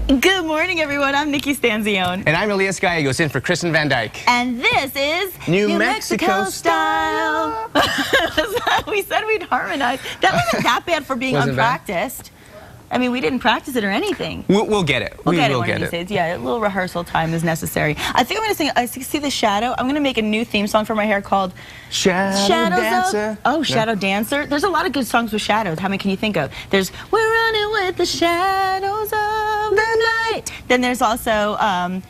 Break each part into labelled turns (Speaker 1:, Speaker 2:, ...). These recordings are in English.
Speaker 1: Good morning, everyone. I'm Nikki Stanzione.
Speaker 2: And I'm Elias Gallegos, in for Kristen Van Dyke.
Speaker 1: And this is
Speaker 2: New Mexico Style.
Speaker 1: We said we'd harmonize. That wasn't that bad for being unpracticed. I mean, we didn't practice it or anything.
Speaker 2: We'll get it.
Speaker 1: We'll get it one of these days. Yeah, a little rehearsal time is necessary. I think I'm going to sing, I see the shadow. I'm going to make a new theme song for my hair called
Speaker 2: Shadow Dancer.
Speaker 1: Shadow Dancer. There's a lot of good songs with shadows. How many can you think of? There's We're Running with the Shadows of the Night. Then there's also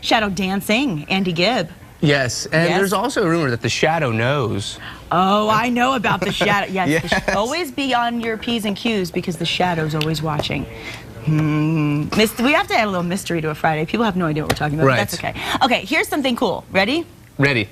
Speaker 1: Shadow Dancing, Andy Gibb.
Speaker 2: Yes, and there's also a rumor that the shadow knows.
Speaker 1: Oh, I know about the shadow. Yes, always be on your P's and Q's because the shadow's always watching. We have to add a little mystery to a Friday. People have no idea what we're talking about, but that's okay. Okay, here's something cool. Ready?
Speaker 2: Ready.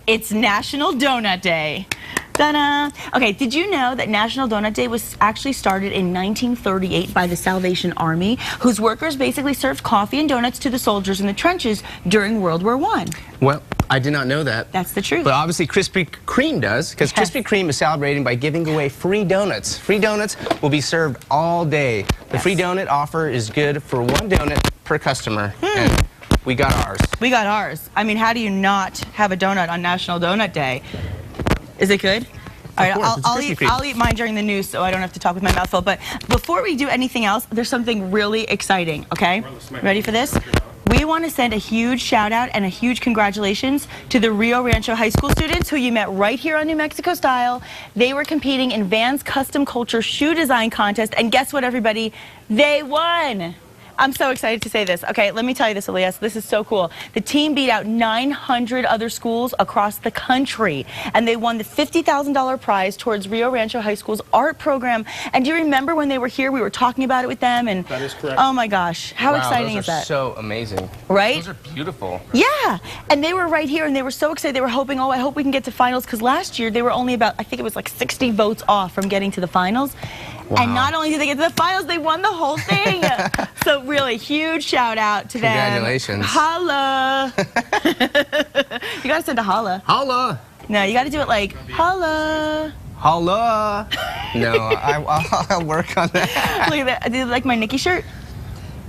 Speaker 1: It's National Doughnut Day. Ta-da! Okay, did you know that National Doughnut Day was actually started in 1938 by the Salvation Army, whose workers basically served coffee and donuts to the soldiers in the trenches during World War I?
Speaker 2: Well, I did not know that.
Speaker 1: That's the truth.
Speaker 2: But obviously Krispy Kreme does, because Krispy Kreme is celebrating by giving away free donuts. Free donuts will be served all day. The free donut offer is good for one donut per customer. And we got ours. We got ours. I mean, how do you not have a donut on National Doughnut Day? Is it good? All right, I'll eat mine during the news so I don't have to talk with my mouth full. But before we do anything else, there's something really exciting, okay? Ready for this? We want to send a huge shout out and a huge congratulations to the Rio Rancho High School students who you met right here on New Mexico Style. They were competing in Vans Custom Culture Shoe Design Contest, and guess what, everybody? They won! I'm so excited to say this. Okay, let me tell you this, Elias. This is so cool. The team beat out 900 other schools across the country, and they won the $50,000 prize towards Rio Rancho High School's art program. And do you remember when they were here? We were talking about it with them, and that is correct.
Speaker 1: Oh my gosh, how exciting is that?
Speaker 2: Those are so amazing.
Speaker 1: Right?
Speaker 2: Those are beautiful.
Speaker 1: Yeah, and they were right here, and they were so excited. They were hoping, oh, I hope we can get to finals, because last year they were only about, I think it was like 60 votes off from getting to the finals. Wow. And not only did they get to the finals, they won the whole thing. So really, huge shout out to them.
Speaker 2: Congratulations.
Speaker 1: Holla. You gotta send a holla.
Speaker 2: Holla.
Speaker 1: No, you gotta do it like, holla.
Speaker 2: Holla. No, I'll work on that.
Speaker 1: Look at that. Do you like my Nikki shirt?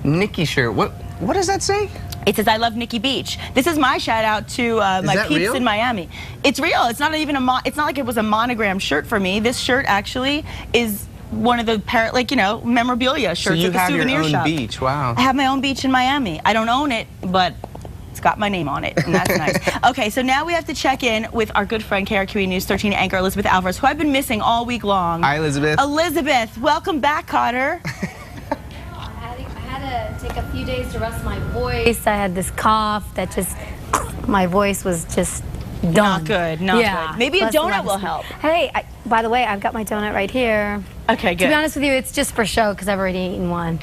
Speaker 2: Nikki shirt. What does that say?
Speaker 1: It says, I love Nikki Beach. This is my shout out to my peeps in Miami. It's real. It's not even it's not like it was a monogram shirt for me. This shirt actually is one of the memorabilia shirts at the souvenir shop.
Speaker 2: So you have your own beach, wow.
Speaker 1: I have my own beach in Miami. I don't own it, but it's got my name on it, and that's nice. Okay, so now we have to check in with our good friend, KRQE News 13 anchor Elizabeth Alvarez, who I've been missing all week long.
Speaker 2: Hi, Elizabeth.
Speaker 1: Elizabeth, welcome back, Cotter.
Speaker 3: I had to take a few days to rest my voice. I had this cough that just, my voice was just done.
Speaker 1: Not good, not good. Maybe a donut will help.
Speaker 3: Hey, by the way, I've got my donut right here.
Speaker 1: Okay, good.
Speaker 3: To be honest with you, it's just for show because I've already eaten one.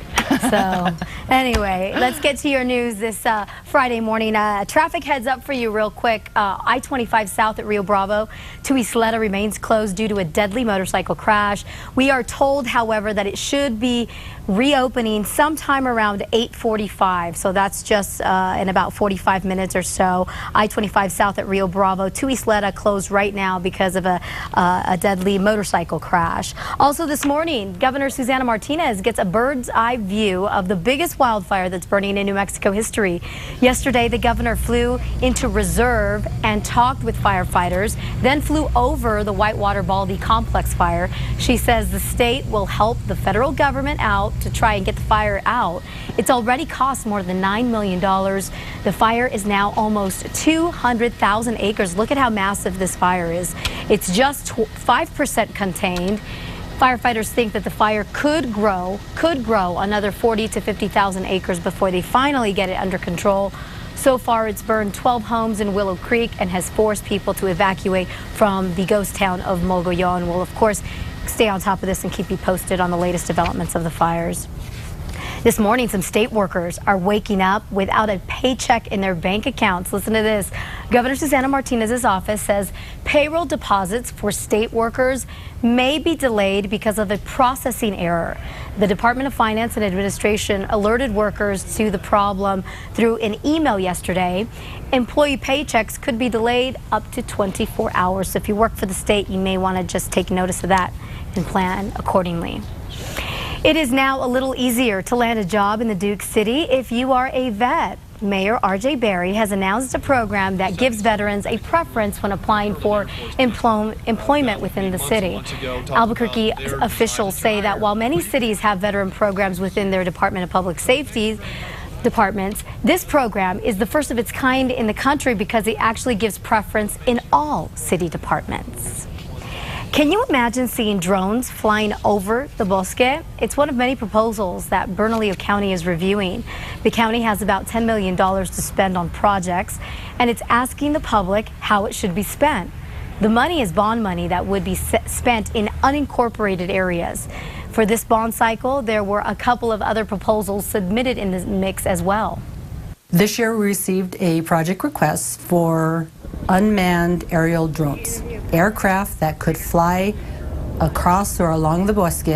Speaker 3: So anyway, let's get to your news this Friday morning. Traffic heads up for you real quick. I-25 south at Rio Bravo to Isleta remains closed due to a deadly motorcycle crash. We are told, however, that it should be reopening sometime around 8:45. So that's just in about 45 minutes or so. I-25 south at Rio Bravo to Isleta closed right now because of a deadly motorcycle crash. Also this morning, Governor Susana Martinez gets a bird's eye view of the biggest wildfire that's burning in New Mexico history. Yesterday, the governor flew into reserve and talked with firefighters, then flew over the Whitewater Baldy complex fire. She says the state will help the federal government out to try and get the fire out. It's already cost more than $9 million. The fire is now almost 200,000 acres. Look at how massive this fire is. It's just 5% contained. Firefighters think that the fire could grow another 40 to 50,000 acres before they finally get it under control. So far, it's burned 12 homes in Willow Creek and has forced people to evacuate from the ghost town of Mogollon. We'll, of course, stay on top of this and keep you posted on the latest developments of the fires. This morning, some state workers are waking up without a paycheck in their bank accounts. Listen to this. Governor Susana Martinez's office says payroll deposits for state workers may be delayed because of a processing error. The Department of Finance and Administration alerted workers to the problem through an email yesterday. Employee paychecks could be delayed up to 24 hours. So if you work for the state, you may want to just take notice of that and plan accordingly. It is now a little easier to land a job in the Duke City if you are a vet. Mayor R.J. Berry has announced a program that gives veterans a preference when applying for employment within the city. Albuquerque officials say that while many cities have veteran programs within their Department of Public Safety departments, this program is the first of its kind in the country because it actually gives preference in all city departments. Can you imagine seeing drones flying over the bosque? It's one of many proposals that Bernalillo County is reviewing. The county has about $10 million to spend on projects, and it's asking the public how it should be spent. The money is bond money that would be spent in unincorporated areas. For this bond cycle, there were a couple of other proposals submitted in the mix as well.
Speaker 4: This year we received a project request for unmanned aerial drones, aircraft that could fly across or along the bosque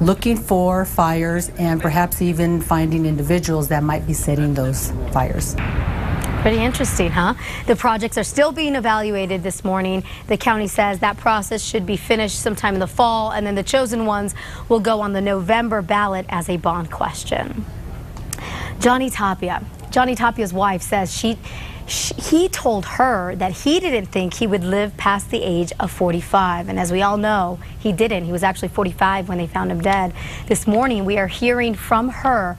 Speaker 4: looking for fires and perhaps even finding individuals that might be setting those fires.
Speaker 3: Pretty interesting, huh? The projects are still being evaluated this morning. The county says that process should be finished sometime in the fall, and then the chosen ones will go on the November ballot as a bond question. Johnny Tapia's wife says he told her that he didn't think he would live past the age of 45. And as we all know, he didn't. He was actually 45 when they found him dead. This morning, we are hearing from her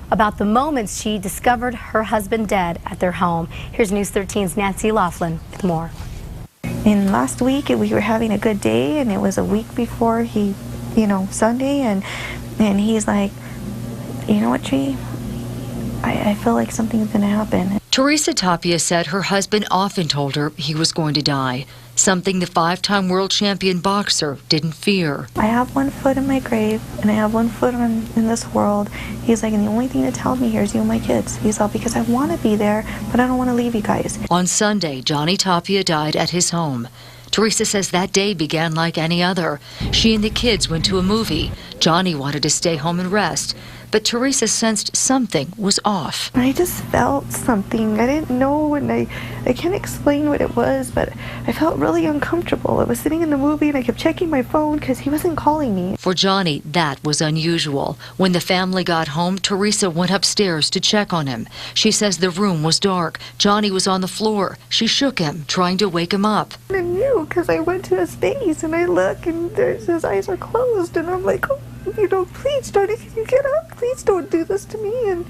Speaker 3: about the moments she discovered her husband dead at their home. Here's News 13's Nancy Laughlin with more.
Speaker 5: And last week, we were having a good day, and it was a week before Sunday, and he's like, you know what, Tree? I feel like something's gonna happen.
Speaker 6: Teresa Tapia said her husband often told her he was going to die, something the 5-time world champion boxer didn't fear.
Speaker 5: I have one foot in my grave, and I have one foot in this world. He's like, and the only thing that tells me here is you and my kids. He's all, because I want to be there, but I don't want to leave you guys.
Speaker 6: On Sunday, Johnny Tapia died at his home. Teresa says that day began like any other. She and the kids went to a movie. Johnny wanted to stay home and rest, but Teresa sensed something was off.
Speaker 5: I just felt something. I didn't know, and I can't explain what it was, but I felt really uncomfortable. I was sitting in the movie, and I kept checking my phone because he wasn't calling me.
Speaker 6: For Johnny, that was unusual. When the family got home, Teresa went upstairs to check on him. She says the room was dark. Johnny was on the floor. She shook him, trying to wake him up.
Speaker 5: I knew because I went to his face, and I look, and his eyes are closed, and I'm like, oh, please, Johnny, can you get up? Please don't do this to me. And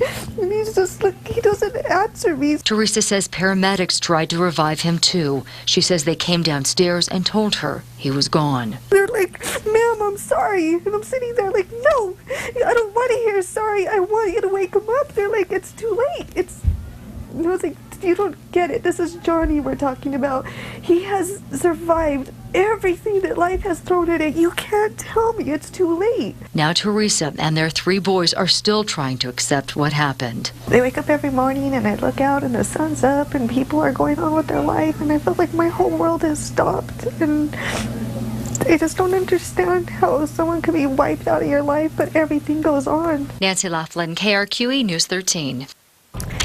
Speaker 5: he's just like, he doesn't answer me.
Speaker 6: Teresa says paramedics tried to revive him too. She says they came downstairs and told her he was gone.
Speaker 5: They're like, ma'am, I'm sorry. And I'm sitting there like, no, I don't want to hear sorry. I want you to wake him up. They're like, it's too late. I was like, you don't get it. This is Johnny we're talking about. He has survived everything that life has thrown at it. You can't tell me it's too late.
Speaker 6: Now Teresa and their 3 boys are still trying to accept what happened.
Speaker 5: They wake up every morning and I look out and the sun's up and people are going on with their life, and I feel like my whole world has stopped, and I just don't understand how someone can be wiped out of your life but everything goes on.
Speaker 6: Nancy Laughlin, KRQE News 13.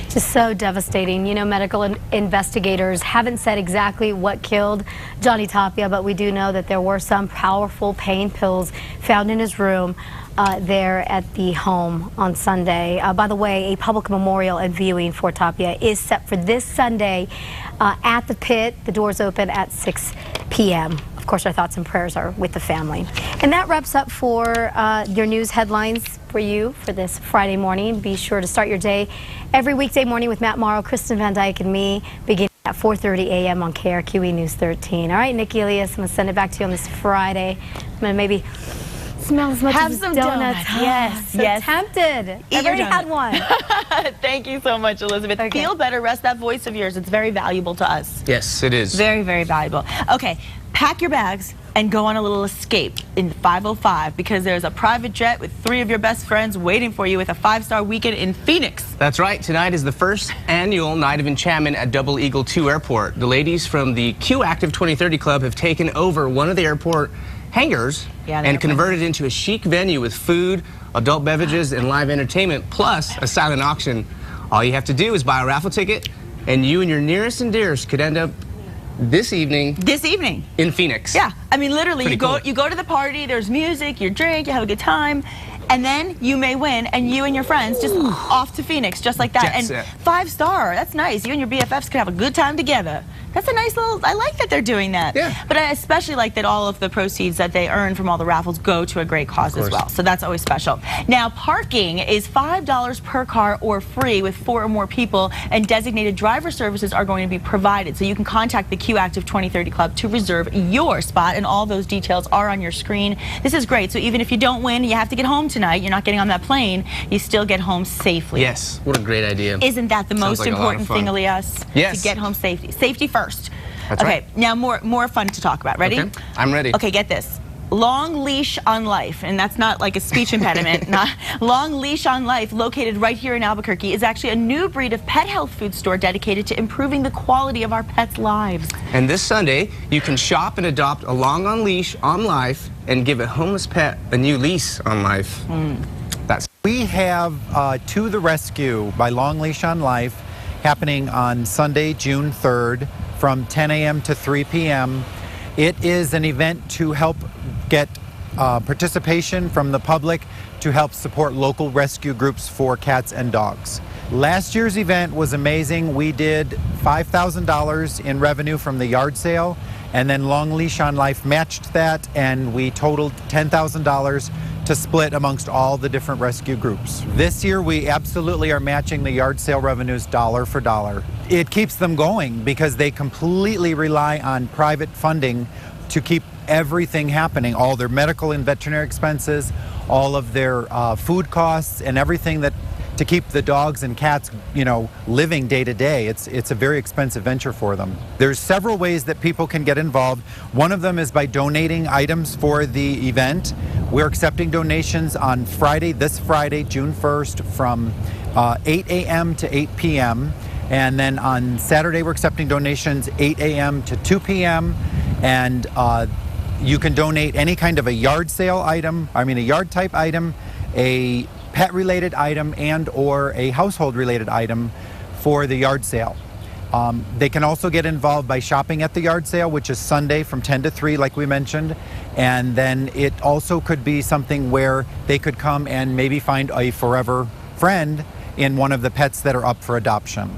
Speaker 3: Just so devastating. You know, medical investigators haven't said exactly what killed Johnny Tapia, but we do know that there were some powerful pain pills found in his room there at the home on Sunday. By the way, a public memorial and viewing for Tapia is set for this Sunday at the pit. The doors open at 6 p.m. Of course, our thoughts and prayers are with the family. And that wraps up for your news headlines for you for this Friday morning. Be sure to start your day every weekday morning with Matt Morrow, Kristen Van Dyke, and me, beginning at 4:30 a.m. on KRQE News 13. All right, Nikki, Elias, I'm going to send it back to you on this Friday. I'm going to maybe smell as much
Speaker 1: Have
Speaker 3: as
Speaker 1: some
Speaker 3: donuts.
Speaker 1: Yes,
Speaker 3: So
Speaker 1: yes.
Speaker 3: tempted. I've already had one.
Speaker 1: Thank you so much, Elizabeth.
Speaker 3: Okay.
Speaker 1: Feel better. Rest that voice of yours. It's very valuable to us.
Speaker 2: Yes, it is.
Speaker 1: Very, very valuable. Okay, pack your bags and go on a little escape in 505 because there's a private jet with 3 of your best friends waiting for you with a 5-star weekend in Phoenix.
Speaker 2: That's right. Tonight is the first annual Night of Enchantment at Double Eagle 2 Airport. The ladies from the Q Active 2030 Club have taken over one of the airport hangars and converted it into a chic venue with food, adult beverages, and live entertainment, plus a silent auction. All you have to do is buy a raffle ticket, and you and your nearest and dearest could end up this evening in Phoenix.
Speaker 1: Yeah, I mean, literally,
Speaker 2: Pretty
Speaker 1: you go
Speaker 2: cool.
Speaker 1: you go to the party, there's music, you drink, you have a good time, and then you may win, and you and your friends just off to Phoenix, just like that.
Speaker 2: Jet
Speaker 1: And
Speaker 2: set.
Speaker 1: 5-star, that's nice. You and your BFFs could have a good time together. That's a nice little, I like that they're doing that.
Speaker 2: Yeah.
Speaker 1: But I especially like that all of the proceeds that they earn from all the raffles go to a great cause as well. So that's always special. Now, parking is $5 per car or free with 4 or more people, and designated driver services are going to be provided. So you can contact the Q Active 2030 Club to reserve your spot, and all those details are on your screen. This is great. So even if you don't win, you have to get home tonight, you're not getting on that plane, you still get home safely.
Speaker 2: Yes, what a great idea.
Speaker 1: Isn't that the most
Speaker 2: like a lot of
Speaker 1: important thing,
Speaker 2: fun.
Speaker 1: Elias?
Speaker 2: Yes.
Speaker 1: To get home safety. Safety first.
Speaker 2: That's
Speaker 1: okay,
Speaker 2: right.
Speaker 1: now more fun to talk about. Ready?
Speaker 2: Okay, I'm ready.
Speaker 1: Okay, get this. Long Leash on Life, and that's not like a speech impediment. Not Long Leash on Life, located right here in Albuquerque, is actually a new breed of pet health food store dedicated to improving the quality of our pets' lives.
Speaker 2: And this Sunday, you can shop and adopt a Long on Leash on Life and give a homeless pet a new lease on life. That's
Speaker 7: We have To the Rescue by Long Leash on Life happening on Sunday, June 3rd from 10 a.m. to 3 p.m. It is an event to help get participation from the public to help support local rescue groups for cats and dogs. Last year's event was amazing. We did $5,000 in revenue from the yard sale, and then Long Leash on Life matched that, and we totaled $10,000 to split amongst all the different rescue groups. This year we absolutely are matching the yard sale revenues dollar for dollar. It keeps them going because they completely rely on private funding to keep everything happening, all their medical and veterinary expenses, all of their food costs, and everything that to keep the dogs and cats, you know, living day to day. It's a very expensive venture for them. There's several ways that people can get involved. One of them is by donating items for the event. We're accepting donations on Friday, this Friday, June 1st, from 8 a.m. to 8 p.m. And then on Saturday, we're accepting donations 8 a.m. to 2 p.m. And you can donate any kind of a yard sale item, a yard type item, a pet-related item, and or a household-related item for the yard sale. They can also get involved by shopping at the yard sale, which is Sunday from 10 to 3, like we mentioned. And then it also could be something where they could come and maybe find a forever friend in one of the pets that are up for adoption.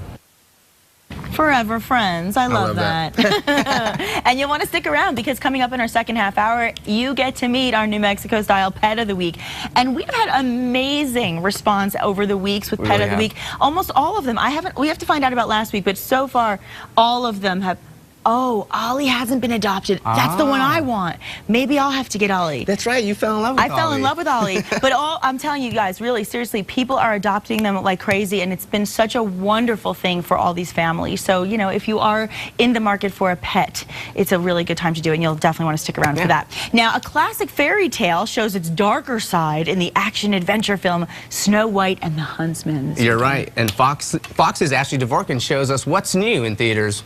Speaker 1: Forever friends. I love
Speaker 2: love
Speaker 1: that. And you'll want to stick around because coming up in our second half hour, you get to meet our New Mexico style Pet of the Week. And we've had amazing response over the weeks with Pet of the Week. Almost all of them. We have to find out about last week, but so far all of them have. Oh, Ollie hasn't been adopted. That's the one I want. Maybe I'll have to get Ollie.
Speaker 2: That's right, you fell in love with Ollie.
Speaker 1: I fell in love with Ollie. But I'm telling you guys, really, seriously, people are adopting them like crazy, and it's been such a wonderful thing for all these families. So, you know, if you are in the market for a pet, it's a really good time to do it, and you'll definitely want to stick around for that. Now, a classic fairy tale shows its darker side in the action-adventure film Snow White and the Huntsman.
Speaker 2: You're right, and Fox's Ashley Dvorkin shows us what's new in theaters.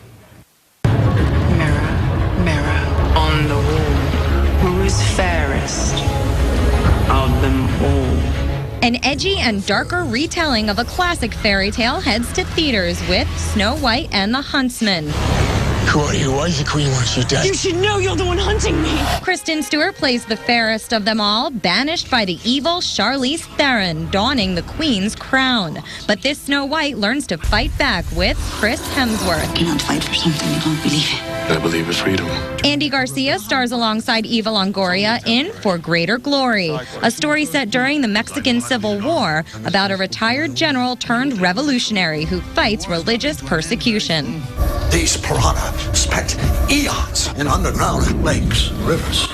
Speaker 8: On the wall, who is fairest of them all?
Speaker 9: An edgy and darker retelling of a classic fairy tale heads to theaters with Snow White and the Huntsman.
Speaker 10: Who are you? Why does the queen want you dead?
Speaker 8: You should know you're the one hunting me.
Speaker 9: Kristen Stewart plays the fairest of them all, banished by the evil Charlize Theron, donning the queen's crown. But this Snow White learns to fight back with Chris Hemsworth.
Speaker 8: You cannot fight for something you don't believe in.
Speaker 10: I believe in freedom.
Speaker 9: Andy Garcia stars alongside Eva Longoria in For Greater Glory, a story set during the Mexican Civil War about a retired general turned revolutionary who fights religious persecution.
Speaker 10: These piranha spent eons in underground lakes, rivers.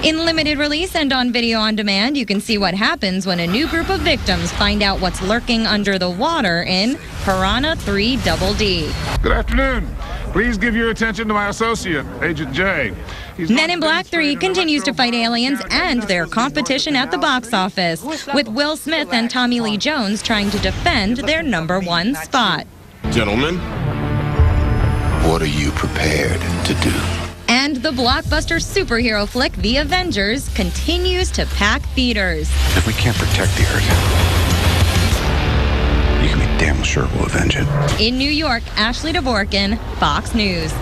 Speaker 9: In limited release and on video on demand, you can see what happens when a new group of victims find out what's lurking under the water in Piranha 3 Double D.
Speaker 11: Good afternoon. Please give your attention to my associate, Agent J.
Speaker 9: Men in Black 3 continues to fight aliens and their competition at the box office, with Will Smith and Tommy Lee Jones trying to defend their #1 spot.
Speaker 10: Gentlemen, what are you prepared to do?
Speaker 9: And the blockbuster superhero flick The Avengers continues to pack theaters.
Speaker 10: If we can't protect the Earth, you can be damn sure we'll avenge it.
Speaker 9: In New York, Ashley Dvorkin, Fox News.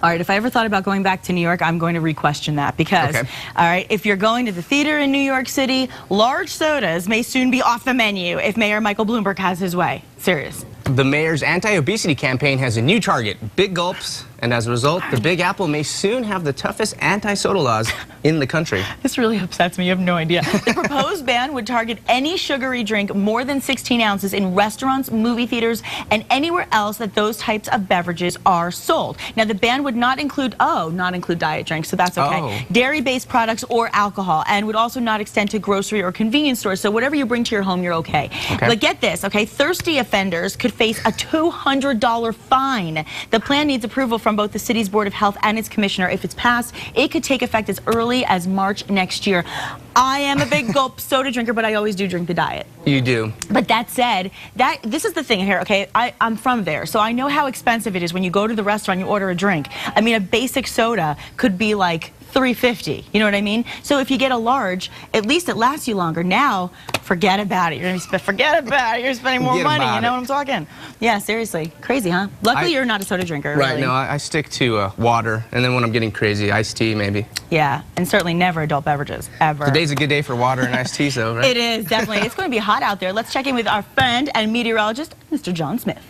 Speaker 1: All right, if I ever thought about going back to New York, I'm going to re-question that because, all right, if you're going to the theater in New York City, large sodas may soon be off the menu if Mayor Michael Bloomberg has his way. Serious.
Speaker 2: The mayor's anti-obesity campaign has a new target, big gulps, and as a result, the Big Apple may soon have the toughest anti-soda laws in the country.
Speaker 1: This really upsets me. You have no idea. The proposed ban would target any sugary drink more than 16 ounces in restaurants, movie theaters, and anywhere else that those types of beverages are sold. Now, the ban would not include diet drinks, so that's okay. Dairy-based products or alcohol, and would also not extend to grocery or convenience stores. So whatever you bring to your home, you're okay. But get this, thirsty offenders could face a $200 fine. The plan needs approval from both the city's Board of Health and its commissioner. If it's passed, it could take effect as early as March next year. I am a big gulp soda drinker, but I always do drink the diet.
Speaker 2: You do.
Speaker 1: But that said, this is the thing here, I'm from there, so I know how expensive it is when you go to the restaurant, you order a drink. I mean, a basic soda could be like $3.50. You know what I mean? So if you get a large, at least it lasts you longer. Now, forget about it. You're spending more money. You know what I'm talking? Yeah, seriously. Crazy, huh? Luckily, you're not a soda drinker.
Speaker 2: Right,
Speaker 1: really.
Speaker 2: no, I stick to water, and then when I'm getting crazy, iced tea maybe.
Speaker 1: Yeah, and certainly never adult beverages, ever.
Speaker 2: Today's a good day for water and iced tea, though, right?
Speaker 1: It is, definitely. It's going to be hot out there. Let's check in with our friend and meteorologist, Mr. John Smith.